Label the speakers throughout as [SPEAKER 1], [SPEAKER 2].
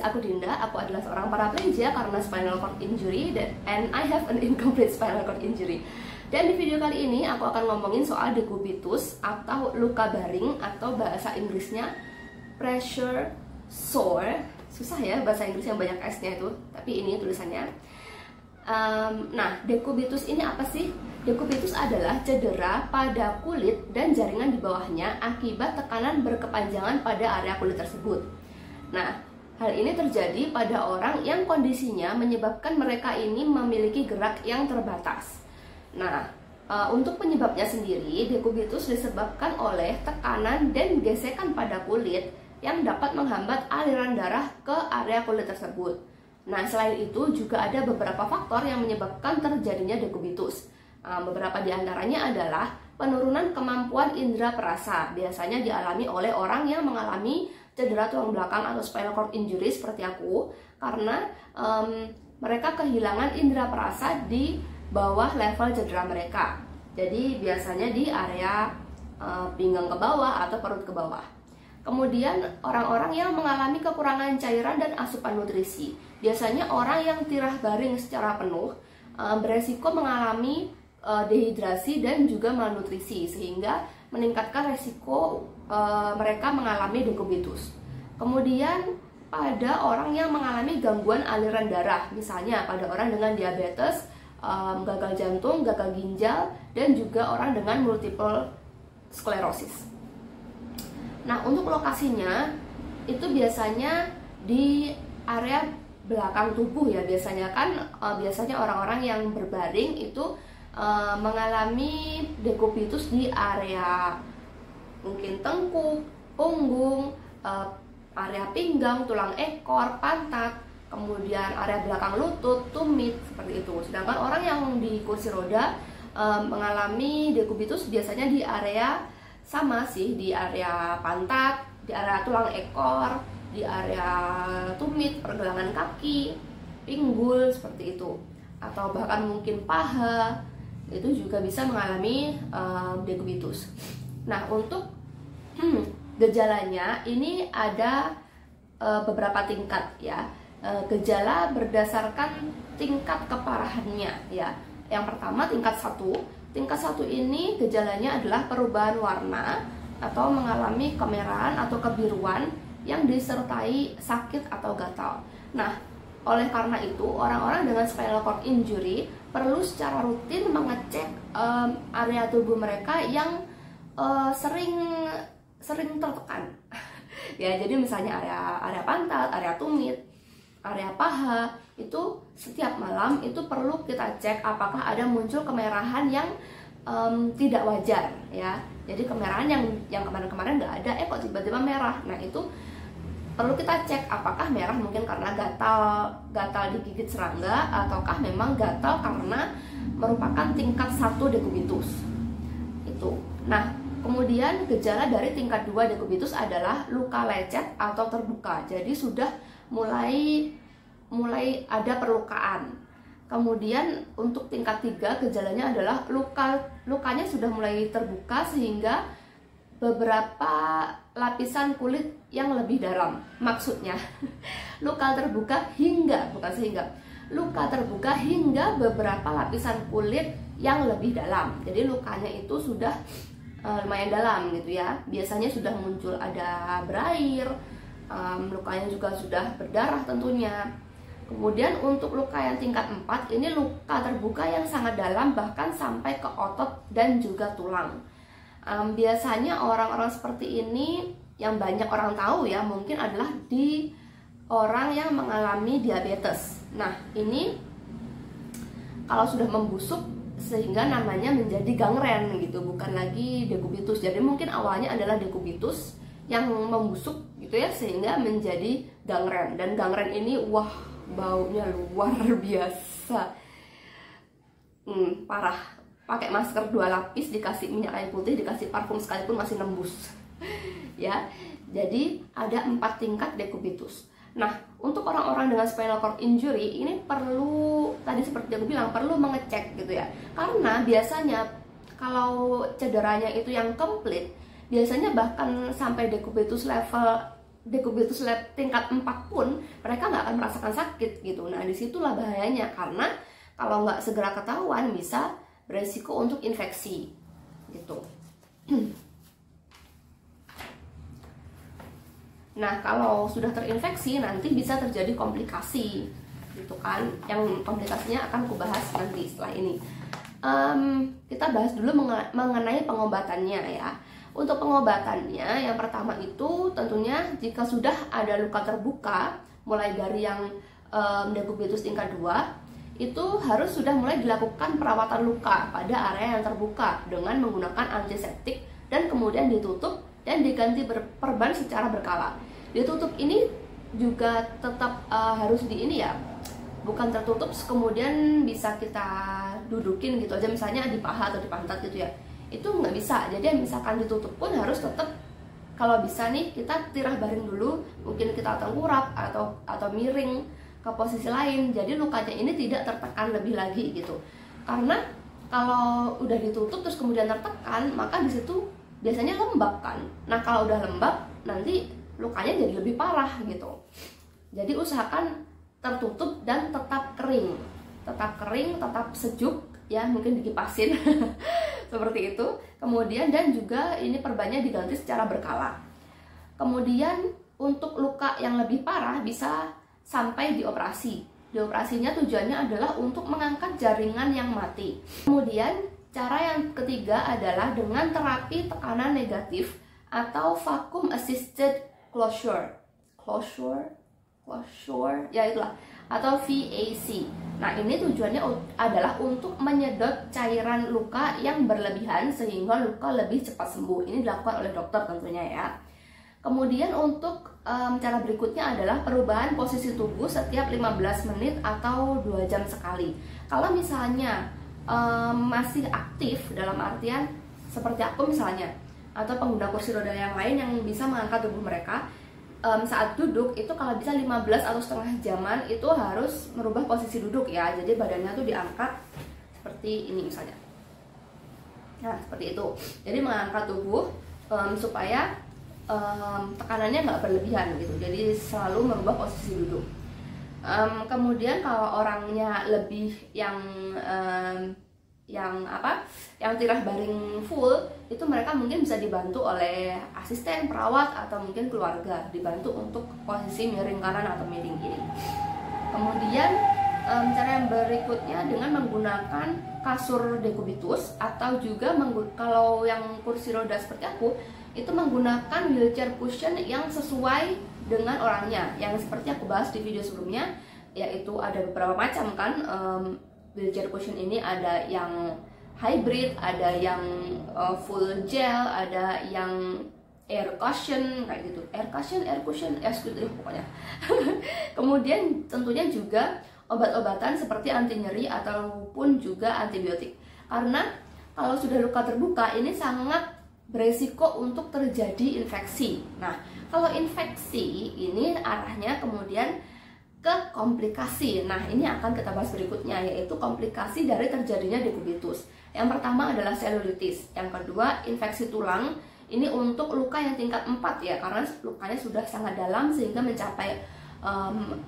[SPEAKER 1] aku Dinda. Aku adalah seorang paraplegia karena spinal cord injury and I have an incomplete spinal cord injury. Dan di video kali ini aku akan ngomongin soal decubitus atau luka baring atau bahasa Inggrisnya pressure sore. Susah ya bahasa Inggris yang banyak S-nya itu, tapi ini tulisannya. Nah, decubitus ini apa sih? Decubitus adalah cedera pada kulit dan jaringan di bawahnya akibat tekanan berkepanjangan pada area kulit tersebut. Nah, hal ini terjadi pada orang yang kondisinya menyebabkan mereka ini memiliki gerak yang terbatas. Nah, untuk penyebabnya sendiri, decubitus disebabkan oleh tekanan dan gesekan pada kulit yang dapat menghambat aliran darah ke area kulit tersebut. Nah, selain itu juga ada beberapa faktor yang menyebabkan terjadinya decubitus. Beberapa di antaranya adalah penurunan kemampuan indera perasa, biasanya dialami oleh orang yang mengalami cedera tulang belakang atau spinal cord injury seperti aku, karena mereka kehilangan indera perasa di bawah level cedera mereka. Jadi biasanya di area pinggang ke bawah atau perut ke bawah. Kemudian orang-orang yang mengalami kekurangan cairan dan asupan nutrisi, biasanya orang yang tirah baring secara penuh beresiko mengalami dehidrasi dan juga malnutrisi, sehingga meningkatkan resiko mereka mengalami decubitus. Kemudian pada orang yang mengalami gangguan aliran darah, misalnya pada orang dengan diabetes, gagal jantung, gagal ginjal, dan juga orang dengan multiple sclerosis. Nah, untuk lokasinya itu biasanya di area belakang tubuh ya, biasanya orang-orang yang berbaring itu mengalami decubitus di area mungkin tengkuk, punggung, area pinggang, tulang ekor, pantat, kemudian area belakang lutut, tumit, seperti itu. Sedangkan orang yang di kursi roda mengalami decubitus biasanya di area di area pantat, di area tulang ekor, di area tumit, pergelangan kaki, pinggul, seperti itu. Atau bahkan mungkin paha, itu juga bisa mengalami decubitus. Nah, untuk gejalanya ini ada beberapa tingkat ya. Gejala berdasarkan tingkat keparahannya ya. Yang pertama tingkat 1. Tingkat 1 ini gejalanya adalah perubahan warna atau mengalami kemerahan atau kebiruan yang disertai sakit atau gatal. Nah, oleh karena itu orang-orang dengan spinal cord injury perlu secara rutin mengecek area tubuh mereka yang sering tertekan. Ya, jadi misalnya area pantat, area tumit, area paha, itu setiap malam itu perlu kita cek apakah ada muncul kemerahan yang tidak wajar ya. Jadi kemerahan yang kemarin-kemarin nggak ada, kok tiba-tiba merah. Nah, itu perlu kita cek apakah merah mungkin karena gatal digigit serangga, ataukah memang gatal karena merupakan tingkat 1 decubitus. Itu. Nah, kemudian gejala dari tingkat 2 decubitus adalah luka lecet atau terbuka. Jadi sudah mulai ada perlukaan. Kemudian untuk tingkat 3 gejalanya adalah lukanya sudah mulai terbuka sehingga beberapa lapisan kulit yang lebih dalam. Maksudnya luka terbuka hingga beberapa lapisan kulit yang lebih dalam. Jadi lukanya itu sudah lumayan dalam gitu ya. Biasanya sudah muncul ada berair, lukanya juga sudah berdarah tentunya. Kemudian untuk luka yang tingkat 4 ini luka terbuka yang sangat dalam, bahkan sampai ke otot dan juga tulang. Biasanya orang-orang seperti ini yang banyak orang tahu ya, mungkin adalah di orang yang mengalami diabetes. Nah, ini kalau sudah membusuk sehingga namanya menjadi gangren gitu, bukan lagi decubitus. Jadi mungkin awalnya adalah decubitus yang membusuk gitu ya, sehingga menjadi gangren. Dan gangren ini wah, baunya luar biasa, parah. Pakai masker 2 lapis, dikasih minyak kayu putih, dikasih parfum sekalipun masih nembus. Ya, jadi ada 4 tingkat decubitus. Nah, untuk orang-orang dengan spinal cord injury ini perlu, tadi seperti aku bilang, perlu mengecek gitu ya. Karena biasanya kalau cederanya itu yang komplit, biasanya bahkan sampai decubitus level dekubitus tingkat 4 pun mereka nggak akan merasakan sakit gitu. Nah disitulah bahayanya, karena kalau nggak segera ketahuan bisa beresiko untuk infeksi gitu. Nah kalau sudah terinfeksi nanti bisa terjadi komplikasi gitu kan, yang komplikasinya akan aku bahas nanti setelah ini. Kita bahas dulu mengenai pengobatannya ya. Untuk pengobatannya, yang pertama itu tentunya jika sudah ada luka terbuka, mulai dari yang dekubitus tingkat 2, itu harus sudah mulai dilakukan perawatan luka pada area yang terbuka dengan menggunakan antiseptik dan kemudian ditutup dan diganti perban secara berkala. Ditutup ini juga tetap harus di ini ya, bukan tertutup kemudian bisa kita dudukin gitu aja, misalnya di paha atau di pantat gitu ya, itu nggak bisa. Jadi misalkan ditutup pun harus tetap, kalau bisa nih kita tirah baring dulu, mungkin kita tengkurap atau miring ke posisi lain, jadi lukanya ini tidak tertekan lebih lagi gitu. Karena kalau udah ditutup terus kemudian tertekan, maka di situ biasanya lembab kan. Nah kalau udah lembab nanti lukanya jadi lebih parah gitu. Jadi usahakan tertutup dan tetap kering, tetap sejuk ya, mungkin dikipasin seperti itu. Kemudian dan juga ini perbannya diganti secara berkala. Kemudian untuk luka yang lebih parah bisa sampai dioperasi. Dioperasinya tujuannya adalah untuk mengangkat jaringan yang mati. Kemudian cara yang ketiga adalah dengan terapi tekanan negatif atau vacuum assisted closure ya itulah, atau VAC. Nah ini tujuannya adalah untuk menyedot cairan luka yang berlebihan sehingga luka lebih cepat sembuh. Ini dilakukan oleh dokter tentunya ya. Kemudian untuk cara berikutnya adalah perubahan posisi tubuh setiap 15 menit atau 2 jam sekali. Kalau misalnya masih aktif, dalam artian seperti aku misalnya, atau pengguna kursi roda yang lain yang bisa mengangkat tubuh mereka, saat duduk itu kalau bisa 15 atau setengah jaman itu harus merubah posisi duduk ya. Jadi badannya tuh diangkat seperti ini misalnya. Nah seperti itu. Jadi mengangkat tubuh supaya tekanannya nggak berlebihan gitu. Jadi selalu merubah posisi duduk. Kemudian kalau orangnya lebih yang tirah baring full, itu mereka mungkin bisa dibantu oleh asisten, perawat, atau mungkin keluarga, dibantu untuk posisi miring kanan atau miring kiri. Kemudian cara yang berikutnya dengan menggunakan kasur dekubitus, atau juga kalau yang kursi roda seperti aku itu menggunakan wheelchair cushion yang sesuai dengan orangnya, yang seperti aku bahas di video sebelumnya, yaitu ada beberapa macam kan. Wheelchair cushion ini ada yang hybrid, ada yang full gel, ada yang air cushion kayak gitu, air cushion pokoknya. Kemudian tentunya juga obat-obatan seperti anti nyeri ataupun juga antibiotik, karena kalau sudah luka terbuka ini sangat beresiko untuk terjadi infeksi. Nah kalau infeksi ini arahnya kemudian ke komplikasi. Nah ini akan kita bahas berikutnya, yaitu komplikasi dari terjadinya dekubitus. Yang pertama adalah selulitis, yang kedua infeksi tulang. Ini untuk luka yang tingkat 4 ya, karena lukanya sudah sangat dalam sehingga mencapai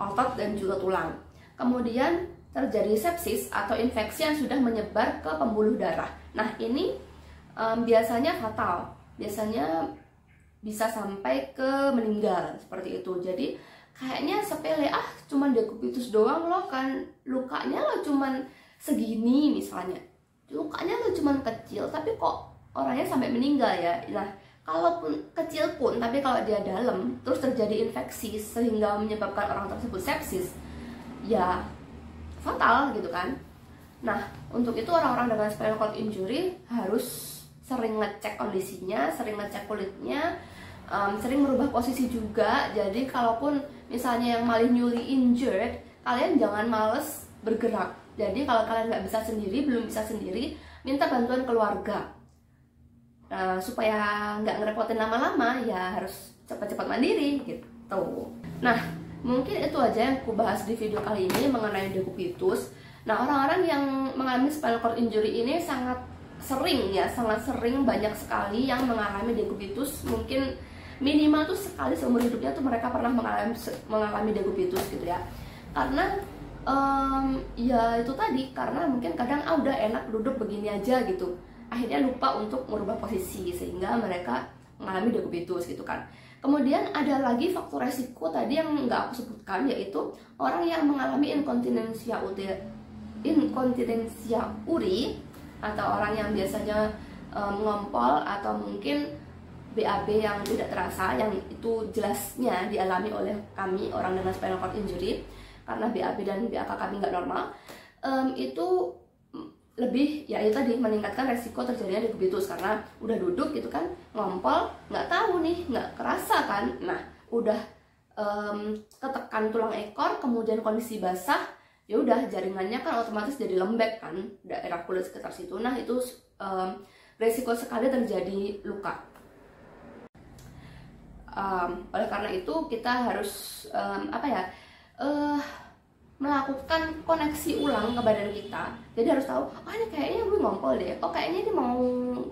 [SPEAKER 1] otot dan juga tulang. Kemudian terjadi sepsis atau infeksi yang sudah menyebar ke pembuluh darah. Nah ini biasanya fatal, biasanya bisa sampai ke meninggal seperti itu. Jadi kayaknya sepele, cuman dekubitus doang loh kan, lukanya lo cuman segini misalnya, lukanya lo cuman kecil tapi kok orangnya sampai meninggal ya. Nah kalaupun kecil pun, tapi kalau dia dalam terus terjadi infeksi sehingga menyebabkan orang tersebut sepsis, ya fatal gitu kan. Nah untuk itu orang-orang dengan spinal cord injury harus sering ngecek kondisinya, sering ngecek kulitnya, sering merubah posisi juga. Jadi kalaupun misalnya yang malah newly injured, kalian jangan males bergerak. Jadi kalau kalian nggak bisa sendiri, belum bisa sendiri, minta bantuan keluarga. Supaya nggak ngerepotin lama-lama, ya harus cepat-cepat mandiri gitu. Nah mungkin itu aja yang aku bahas di video kali ini mengenai dekubitus. Nah orang-orang yang mengalami spinal cord injury ini sangat sering, banyak sekali yang mengalami dekubitus. Mungkin minimal tuh sekali seumur hidupnya tuh mereka pernah mengalami decubitus gitu ya. Karena ya itu tadi, karena mungkin kadang udah enak duduk begini aja gitu, akhirnya lupa untuk merubah posisi sehingga mereka mengalami decubitus gitu kan. Kemudian ada lagi faktor resiko tadi yang nggak aku sebutkan, yaitu orang yang mengalami inkontinensia uri, atau orang yang biasanya ngompol, atau mungkin BAB yang tidak terasa, yang itu jelasnya dialami oleh kami orang dengan spinal cord injury karena BAB dan BAK kami nggak normal. Itu lebih ya itu tadi, meningkatkan resiko terjadinya decubitus karena udah duduk gitu kan, ngompol, nggak tahu nih, nggak kerasa kan, nah udah ketekan tulang ekor, kemudian kondisi basah, ya udah jaringannya kan otomatis jadi lembek kan daerah kulit sekitar situ. Nah itu resiko sekali terjadi luka. Oleh karena itu kita harus melakukan koneksi ulang ke badan kita. Jadi harus tahu, oh ini kayaknya gue ngompol deh, oh kayaknya ini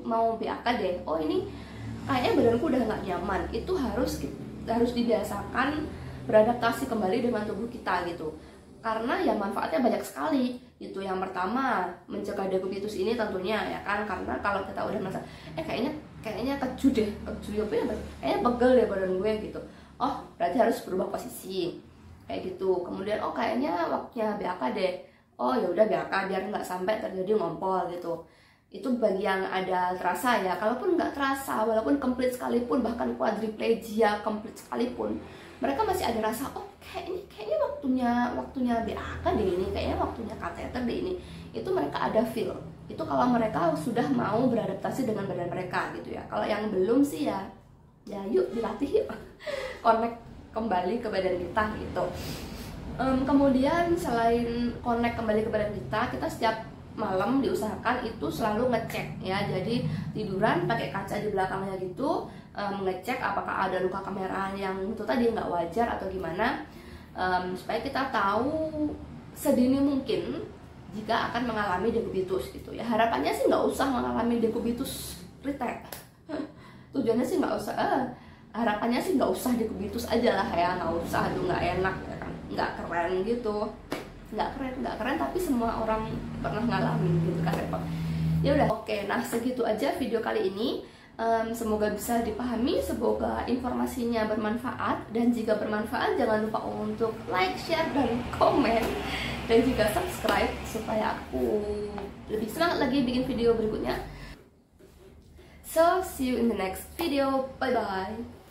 [SPEAKER 1] mau BAK deh, oh ini kayaknya badanku udah nggak nyaman. Itu harus dibiasakan beradaptasi kembali dengan tubuh kita gitu. Karena ya manfaatnya banyak sekali. Itu yang pertama, mencegah decubitus ini tentunya ya kan, karena kalau kita udah merasa kayaknya keju deh, kayaknya pegel deh badan gue gitu, oh berarti harus berubah posisi kayak gitu. Kemudian oh kayaknya waktunya BAK deh, oh ya udah BAK biar nggak sampai terjadi ngompol gitu. Itu bagi yang ada terasa ya. Kalaupun nggak terasa, walaupun komplit sekalipun, bahkan quadriplegia komplit sekalipun, mereka masih ada rasa, oh kayaknya waktunya BAK deh ini, kayaknya waktunya kateter deh ini. Itu mereka ada feel. Itu kalau mereka sudah mau beradaptasi dengan badan mereka gitu ya. Kalau yang belum sih ya yuk dilatih yuk, connect kembali ke badan kita gitu. Kemudian selain connect kembali ke badan kita setiap malam diusahakan itu selalu ngecek ya. Jadi tiduran pakai kaca di belakangnya gitu, ngecek apakah ada luka kemerahan yang itu tadi nggak wajar atau gimana, supaya kita tahu sedini mungkin jika akan mengalami decubitus gitu ya. Harapannya sih nggak usah mengalami decubitus retake. Tujuannya sih nggak usah, harapannya sih nggak usah decubitus aja lah ya, nggak usah, aduh nggak enak ya kan, nggak keren gitu, nggak keren tapi semua orang pernah ngalamin gitu kan, repot. Ya udah, oke, nah segitu aja video kali ini. Semoga bisa dipahami, semoga informasinya bermanfaat, dan jika bermanfaat jangan lupa untuk like, share, dan komen, dan juga subscribe supaya aku lebih semangat lagi bikin video berikutnya. So see you in the next video, bye bye.